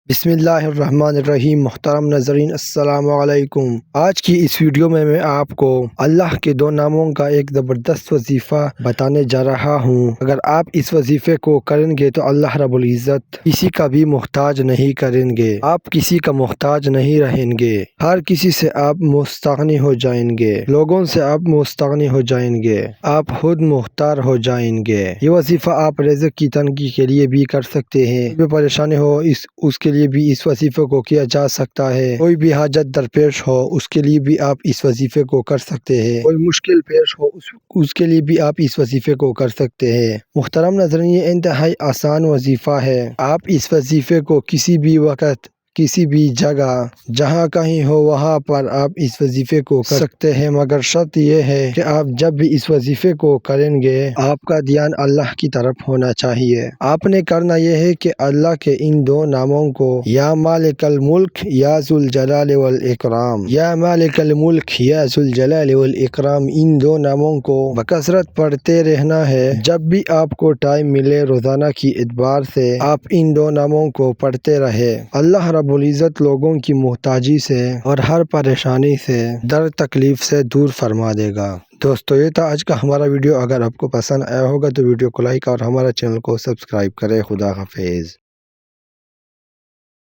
بسم اللہ الرحمن الرحیم۔ محترم ناظرین السلام علیکم۔ آج کی اس ویڈیو میں آپ کو اللہ کے دو ناموں کا ایک زبردست وظیفہ بتانے جا رہا ہوں۔ اگر آپ اس وظیفے کو کریں گے تو اللہ رب العزت کسی کا بھی محتاج نہیں کریں گے، آپ کسی کا محتاج نہیں رہیں گے، ہر کسی سے آپ مستغنی ہو جائیں گے، لوگوں سے آپ مستغنی ہو جائیں گے، آپ خود مختار ہو جائیں گے۔ یہ وظیفہ آپ رزق کی تنگی کے لیے بھی کر سکتے ہیں، کوئی بھی پریشانی ہو اس کے لیے بھی اس وظیفے کو کیا جا سکتا ہے، کوئی بھی حاجت درپیش ہو اس کے لیے بھی آپ اس وظیفے کو کر سکتے ہیں، کوئی مشکل پیش ہو اس کے لیے بھی آپ اس وظیفے کو کر سکتے ہیں۔ محترم ناظرین، یہ انتہائی آسان وظیفہ ہے۔ آپ اس وظیفے کو کسی بھی وقت، کسی بھی جگہ، جہاں کہیں ہو وہاں پر آپ اس وظیفے کو کر سکتے ہیں، مگر شرط یہ ہے کہ آپ جب بھی اس وظیفے کو کریں گے آپ کا دھیان اللہ کی طرف ہونا چاہیے۔ آپ نے کرنا یہ ہے کہ اللہ کے ان دو ناموں کو، یا مالک الملک یا ذو الجلال والاکرام، یا مالک الملک یا ذو الجلال والاکرام، ان دو ناموں کو بکثرت پڑھتے رہنا ہے۔ جب بھی آپ کو ٹائم ملے روزانہ کی اعتبار سے آپ ان دو ناموں کو پڑھتے رہے۔ اللہ رب العزت لوگوں کی محتاجی سے اور ہر پریشانی سے، در تکلیف سے دور فرما دے گا۔ دوستو، یہ تھا آج کا ہمارا ویڈیو۔ اگر آپ کو پسند آیا ہوگا تو ویڈیو کو لائک اور ہمارا چینل کو سبسکرائب کریں۔ خدا حافظ۔